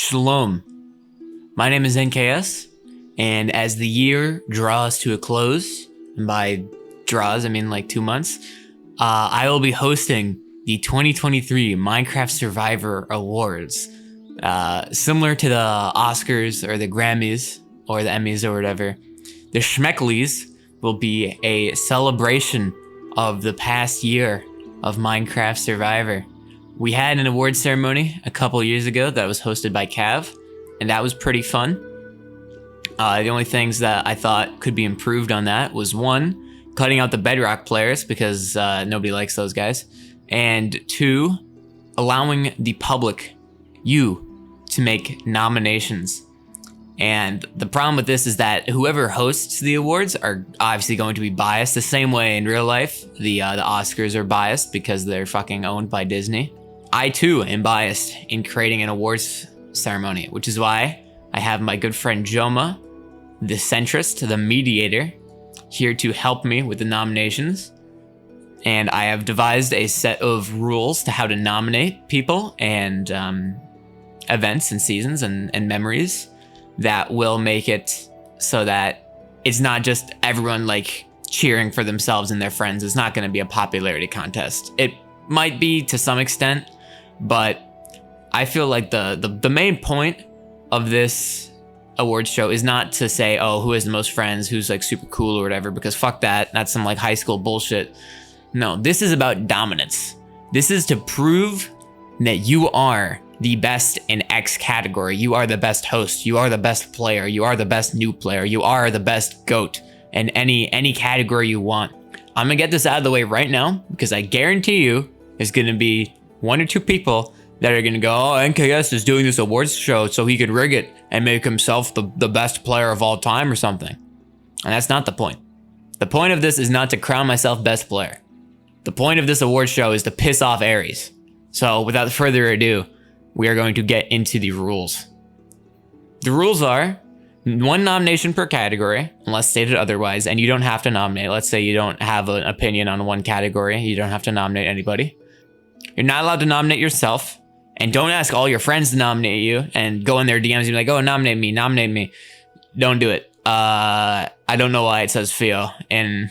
Shalom. My name is NKS, and as the year draws to a close, and by draws I mean like 2 months, I will be hosting the 2023 Minecraft Survivor Awards. Similar to the Oscars or the Grammys or the Emmys or whatever, the Schmecklies will be a celebration of the past year of Minecraft Survivor. We had an award ceremony a couple years ago that was hosted by Cav, and that was pretty fun. The only things that I thought could be improved on that was one, cutting out the Bedrock players because nobody likes those guys, and two, allowing the public, you, to make nominations. And the problem with this is that whoever hosts the awards are obviously going to be biased the same way in real life. The Oscars are biased because they're fucking owned by Disney. I too am biased in creating an awards ceremony, which is why I have my good friend Joma, the centrist, the mediator, here to help me with the nominations. And I have devised a set of rules to how to nominate people and events and seasons and memories that will make it so that it's not just everyone like cheering for themselves and their friends. It's not going to be a popularity contest. It might be to some extent, but I feel like the main point of this awards show is not to say, oh, who has the most friends, who's like super cool or whatever, because fuck that. That's some like high school bullshit. No, this is about dominance. This is to prove that you are the best in X category. You are the best host. You are the best player. You are the best new player. You are the best GOAT in any category you want. I'm gonna get this out of the way right now because I guarantee you there's gonna be 1 or 2 people that are gonna go, oh, NKS is doing this awards show so he could rig it and make himself the best player of all time or something. And that's not the point. The point of this is not to crown myself best player. The point of this award show is to piss off Aries. So without further ado, we are going to get into the rules. The rules are 1 nomination per category, unless stated otherwise, and you don't have to nominate. Let's say you don't have an opinion on one category. You don't have to nominate anybody. You're not allowed to nominate yourself, and don't ask all your friends to nominate you and go in their DMs and be like, oh, nominate me, nominate me. Don't do it. I don't know why it says Theo in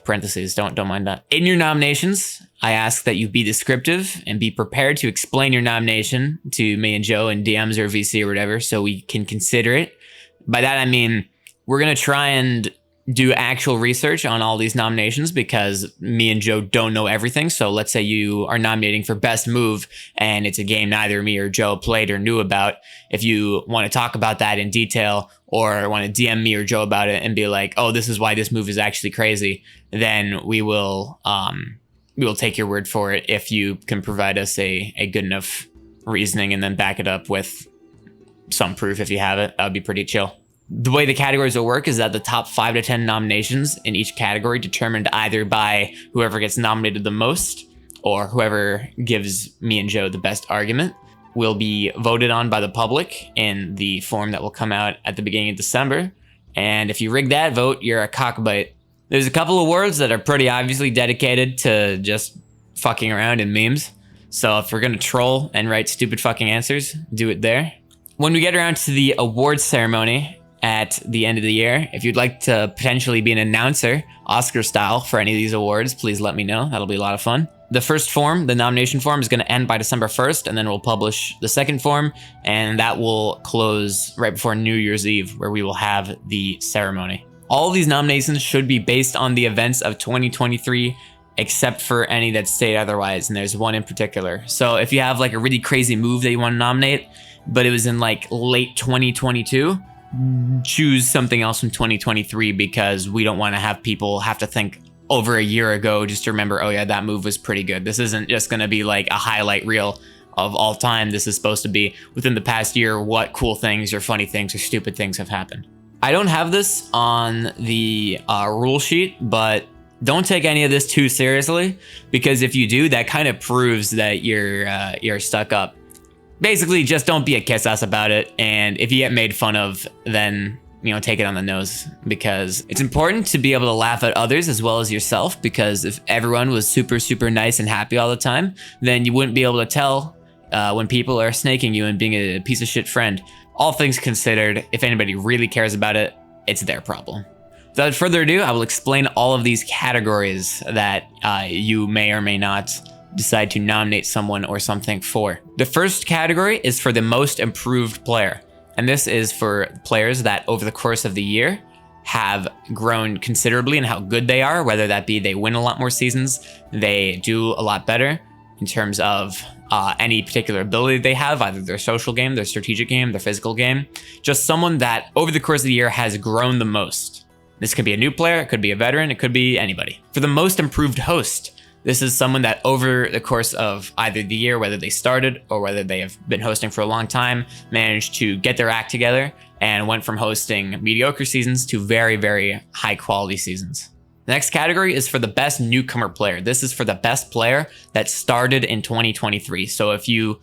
parentheses. Don't mind that. In your nominations, I ask that you be descriptive and be prepared to explain your nomination to me and Joe in DMs or VC or whatever so we can consider it. By that, I mean, we're going to try and do actual research on all these nominations because me and Joe don't know everything. So let's say you are nominating for best move and it's a game neither me or Joe played or knew about. If you want to talk about that in detail or want to DM me or Joe about it and be like, oh, this is why this move is actually crazy, then we will take your word for it if you can provide us a good enough reasoning and then back it up with some proof if you have it. That would be pretty chill. The way the categories will work is that the top 5 to 10 nominations in each category, determined either by whoever gets nominated the most or whoever gives me and Joe the best argument, will be voted on by the public in the form that will come out at the beginning of December. And if you rig that vote, you're a cockbite. There's a couple of words that are pretty obviously dedicated to just fucking around in memes. So if we're gonna troll and write stupid fucking answers, do it there. When we get around to the awards ceremony at the end of the year, if you'd like to potentially be an announcer, Oscar style, for any of these awards, please let me know. That'll be a lot of fun. The first form, the nomination form, is going to end by December 1st, and then we'll publish the second form, and that will close right before New Year's Eve, where we will have the ceremony. All of these nominations should be based on the events of 2023, except for any that state otherwise, and there's one in particular. So if you have like a really crazy move that you want to nominate, but it was in like late 2022, choose something else from 2023 because we don't want to have people have to think over a year ago just to remember, oh yeah, that move was pretty good. This isn't just going to be like a highlight reel of all time. This is supposed to be within the past year what cool things or funny things or stupid things have happened. I don't have this on the rule sheet, but don't take any of this too seriously because if you do, that kind of proves that you're stuck up. Basically, just don't be a kiss ass about it, and if you get made fun of, then take it on the nose, because it's important to be able to laugh at others as well as yourself, because if everyone was super nice and happy all the time, then you wouldn't be able to tell when people are snaking you and being a piece of shit friend. All things considered, if anybody really cares about it, it's their problem. Without further ado, I will explain all of these categories that you may or may not decide to nominate someone or something for. The first category is for the most improved player. And this is for players that over the course of the year have grown considerably in how good they are, whether that be they win a lot more seasons, they do a lot better in terms of any particular ability they have, either their social game, their strategic game, their physical game. Just someone that over the course of the year has grown the most. This could be a new player, it could be a veteran, it could be anybody. For the most improved host, this is someone that over the course of either the year, whether they started or whether they have been hosting for a long time, managed to get their act together and went from hosting mediocre seasons to very, very high quality seasons. The next category is for the best newcomer player. This is for the best player that started in 2023. So if you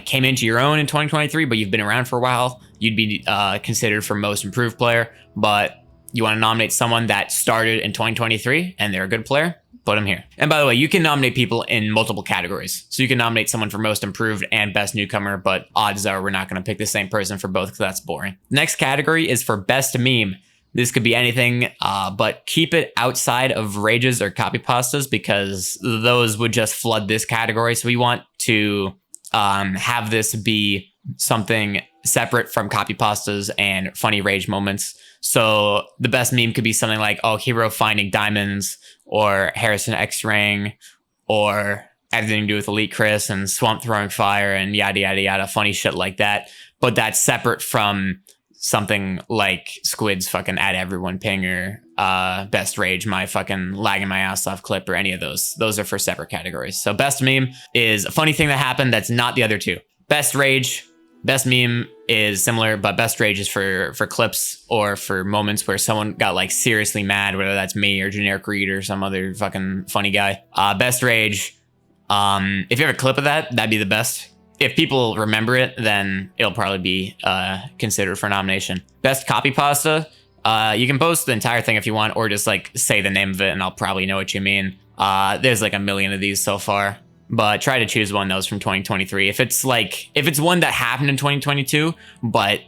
came into your own in 2023, but you've been around for a while, you'd be considered for most improved player. But you want to nominate someone that started in 2023 and they're a good player, put them here. And by the way, you can nominate people in multiple categories. So you can nominate someone for most improved and best newcomer, but odds are we're not going to pick the same person for both because that's boring. Next category is for best meme. This could be anything, but keep it outside of rages or copy pastas because those would just flood this category. So we want to have this be something separate from copy pastas and funny rage moments. So the best meme could be something like, oh, Hero finding diamonds, or Harrison X-raying, or everything to do with Elite Chris and Swamp throwing fire and yada, yada, yada, funny shit like that. But that's separate from something like Squid's fucking at everyone pinger, best rage, my fucking lagging my ass off clip, or any of those. Those are for separate categories. So best meme is a funny thing that happened that's not the other two. Best rage, best meme is similar, but best rage is for clips or for moments where someone got like seriously mad, whether that's me or Generic Reed or some other fucking funny guy. Best rage, if you have a clip of that, that'd be the best. If people remember it, then it'll probably be considered for nomination. Best copy pasta, you can post the entire thing if you want, or just like say the name of it and I'll probably know what you mean. There's like a million of these so far, but try to choose one that was from 2023. If it's one that happened in 2022, but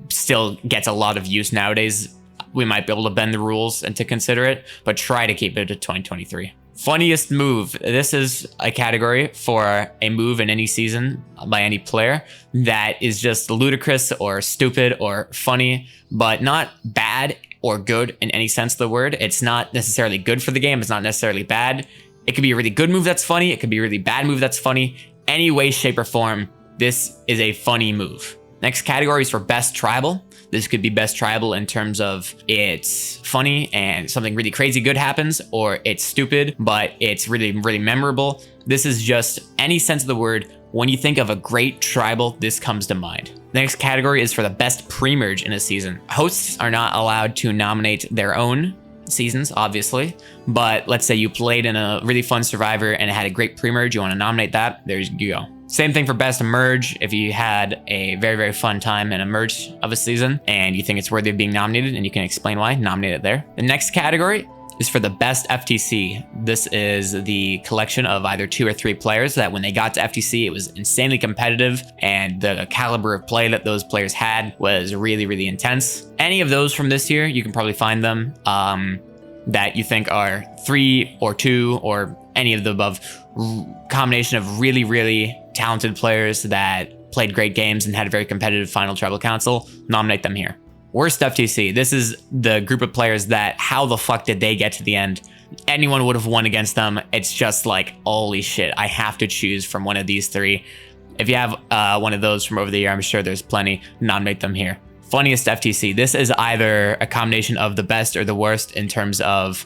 still gets a lot of use nowadays, we might be able to bend the rules and to consider it, but try to keep it to 2023. Funniest move. This is a category for a move in any season by any player that is just ludicrous or stupid or funny, but not bad or good in any sense of the word. It's not necessarily good for the game. It's not necessarily bad. It could be a really good move that's funny. It could be a really bad move that's funny. Any way, shape, or form, this is a funny move. Next category is for best tribal. This could be best tribal in terms of it's funny and something really crazy good happens, or it's stupid, but it's really, really memorable. This is just any sense of the word. When you think of a great tribal, this comes to mind. The next category is for the best pre-merge in a season. Hosts are not allowed to nominate their own seasons, obviously, but let's say you played in a really fun Survivor and it had a great pre-merge, you want to nominate that, there you go. Same thing for best merge. If you had a very, very fun time in a merge of a season and you think it's worthy of being nominated and you can explain why, nominate it there. The next category is for the best FTC. This is the collection of either 2 or 3 players that when they got to FTC, it was insanely competitive and the caliber of play that those players had was really, really intense. Any of those from this year, you can probably find them that you think are 3 or 2 or any of the above combination of really, really talented players that played great games and had a very competitive final tribal council, nominate them here. Worst FTC. This is the group of players that how the fuck did they get to the end? Anyone would have won against them. It's just like, holy shit, I have to choose from one of these 3. If you have one of those from over the year, I'm sure there's plenty, nominate them here. Funniest FTC. This is either a combination of the best or the worst in terms of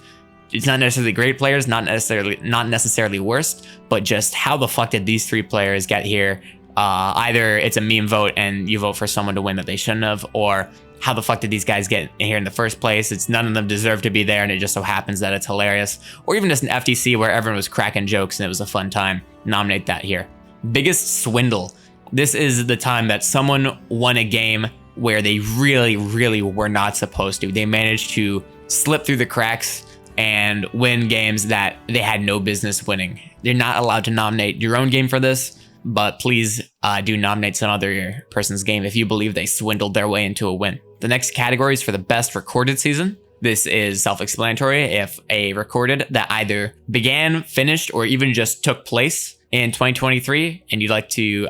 it's not necessarily great players, not necessarily worst, but just how the fuck did these 3 players get here? Either it's a meme vote and you vote for someone to win that they shouldn't have, or how the fuck did these guys get here in the first place? It's none of them deserve to be there and it just so happens that it's hilarious. Or even just an FTC where everyone was cracking jokes and it was a fun time. Nominate that here. Biggest swindle. This is the time that someone won a game where they really, really were not supposed to. They managed to slip through the cracks and win games that they had no business winning. You're not allowed to nominate your own game for this, but please do nominate some other person's game if you believe they swindled their way into a win. The next category is for the best recorded season. This is self-explanatory. If a recorded that either began, finished, or even just took place in 2023 and you'd like to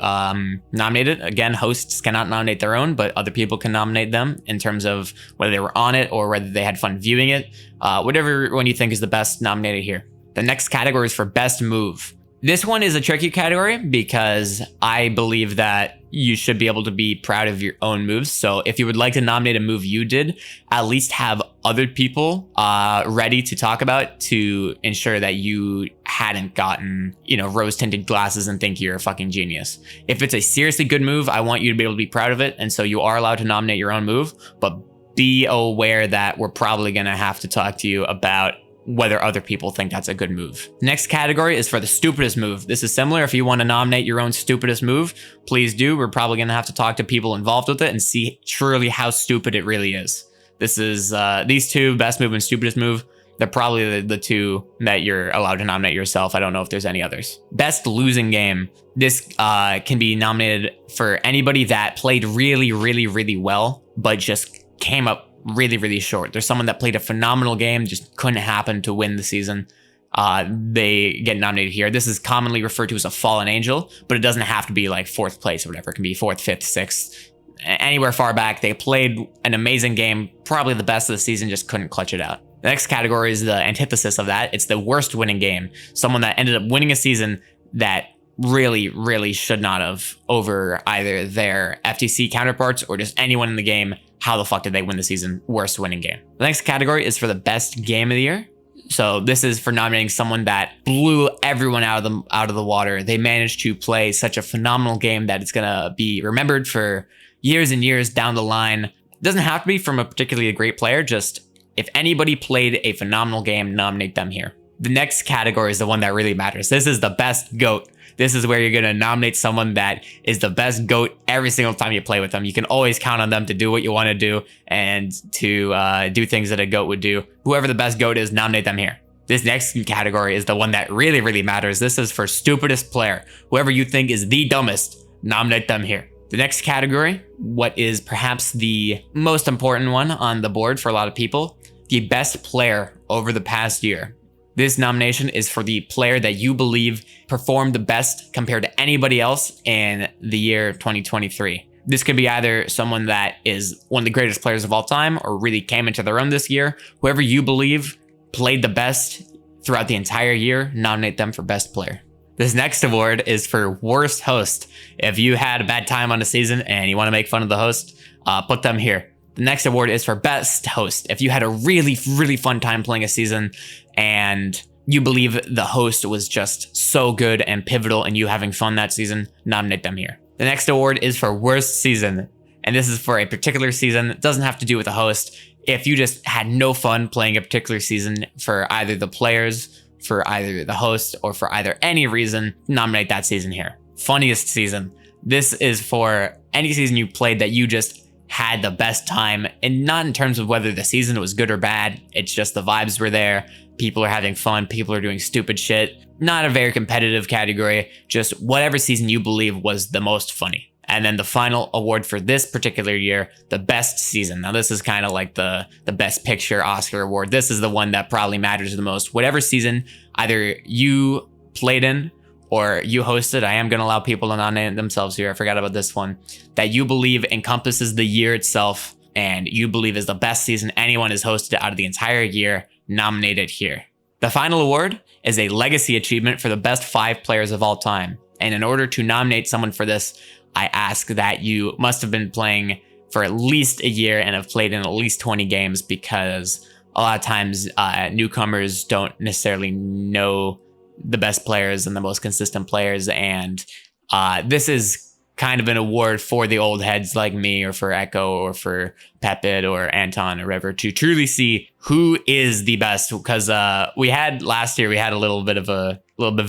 nominate it, again, hosts cannot nominate their own, but other people can nominate them in terms of whether they were on it or whether they had fun viewing it. Whatever one you think is the best, nominated here. The next category is for best move. This one is a tricky category because I believe that you should be able to be proud of your own moves. So if you would like to nominate a move you did, at least have other people ready to talk about to ensure that you hadn't gotten, rose-tinted glasses and think you're a fucking genius. If it's a seriously good move, I want you to be able to be proud of it. And so you are allowed to nominate your own move, but be aware that we're probably going to have to talk to you about whether other people think that's a good move. Next category is for the stupidest move. This is similar. If you want to nominate your own stupidest move, please do. We're probably going to have to talk to people involved with it and see truly how stupid it really is. This is these two, best move and stupidest move. They're probably the two that you're allowed to nominate yourself. I don't know if there's any others. Best losing game. This can be nominated for anybody that played really, really, really well, but just came up really, really short. There's someone that played a phenomenal game, just couldn't happen to win the season. They get nominated here. This is commonly referred to as a fallen angel, but it doesn't have to be like fourth place or whatever. It can be fourth, fifth, sixth, anywhere far back. They played an amazing game, probably the best of the season, just couldn't clutch it out. The next category is the antithesis of that. It's the worst winning game. Someone that ended up winning a season that really, really should not have over either their FTC counterparts or just anyone in the game. How the fuck did they win the season? Worst winning game. The next category is for the best game of the year. So this is for nominating someone that blew everyone out of the water. They managed to play such a phenomenal game that it's gonna be remembered for years and years down the line. It doesn't have to be from a particularly great player. Just if anybody played a phenomenal game, nominate them here. The next category is the one that really matters. This is the best GOAT. This is where you're going to nominate someone that is the best GOAT every single time you play with them. You can always count on them to do what you want to do and to do things that a GOAT would do. Whoever the best GOAT is, nominate them here. This next category is the one that really, really matters. This is for stupidest player. Whoever you think is the dumbest, nominate them here. The next category, what is perhaps the most important one on the board for a lot of people, the best player over the past year. This nomination is for the player that you believe performed the best compared to anybody else in the year 2023. This could be either someone that is one of the greatest players of all time or really came into their own this year. Whoever you believe played the best throughout the entire year, nominate them for best player. This next award is for worst host. If you had a bad time on a season and you want to make fun of the host, put them here. The next award is for best host. If you had a really, really fun time playing a season and you believe the host was just so good and pivotal and you having fun that season, nominate them here. The next award is for worst season. And this is for a particular season. It doesn't have to do with the host. If you just had no fun playing a particular season for either the players, for either the host, or for either any reason, nominate that season here. Funniest season. This is for any season you played that you just had the best time, and not in terms of whether the season was good or bad. It's just the vibes were there. People are having fun. People are doing stupid shit. Not a very competitive category. Just whatever season you believe was the most funny. And then the final award for this particular year, the best season. Now this is kind of like the best picture Oscar award. This is the one that probably matters the most. Whatever season either you played in or you hosted, I am going to allow people to nominate themselves here. I forgot about this one. That you believe encompasses the year itself and you believe is the best season anyone has hosted out of the entire year, nominated here. The final award is a legacy achievement for the best 5 players of all time. And in order to nominate someone for this, I ask that you must have been playing for at least a year and have played in at least 20 games, because a lot of times newcomers don't necessarily know the best players and the most consistent players. And this is kind of an award for the old heads like me or for Echo or for Pepid or Anton or whatever to truly see who is the best. Because we had last year, we had a little bit of a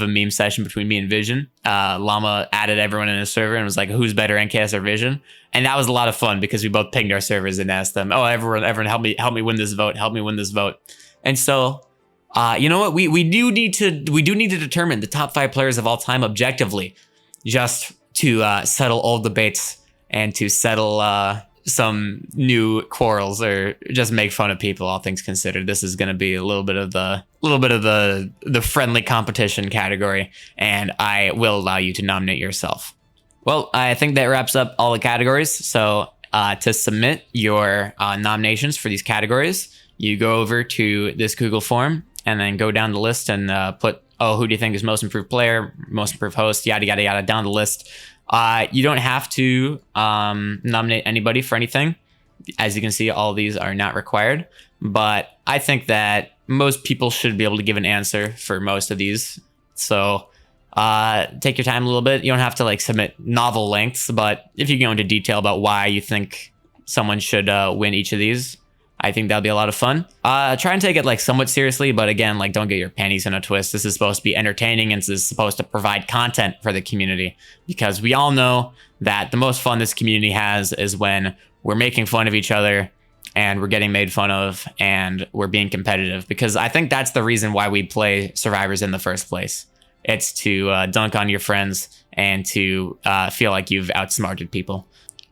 meme session between me and Vision. Llama added everyone in his server and was like, who's better, NKS or Vision? And that was a lot of fun because we both pinged our servers and asked them, oh, everyone help me win this vote. Help me win this vote. And so you know what? We do need to determine the top 5 players of all time objectively. just to settle old debates and to settle some new quarrels or just make fun of people. All things considered, this is going to be a little bit of the friendly competition category, and I will allow you to nominate yourself. Well, I think that wraps up all the categories. So to submit your nominations for these categories, you go over to this Google form and then go down the list and put, who do you think is most improved player, most improved host, yada, yada, yada, down the list. You don't have to nominate anybody for anything. As you can see, all of these are not required. But I think that most people should be able to give an answer for most of these. So take your time a little bit. You don't have to like submit novel lengths, but if you go into detail about why you think someone should win each of these, I think that'll be a lot of fun. Try and take it like somewhat seriously, but again, like don't get your panties in a twist. This is supposed to be entertaining and this is supposed to provide content for the community, because we all know that the most fun this community has is when we're making fun of each other and we're getting made fun of and we're being competitive, because I think that's the reason why we play Survivors in the first place. It's to dunk on your friends and to feel like you've outsmarted people.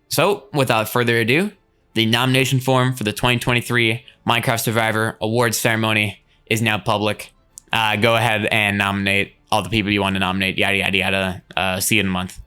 So without further ado, the nomination form for the 2023 Minecraft Survivor Awards ceremony is now public. Go ahead and nominate all the people you want to nominate, yada, yada, yada. See you in a month.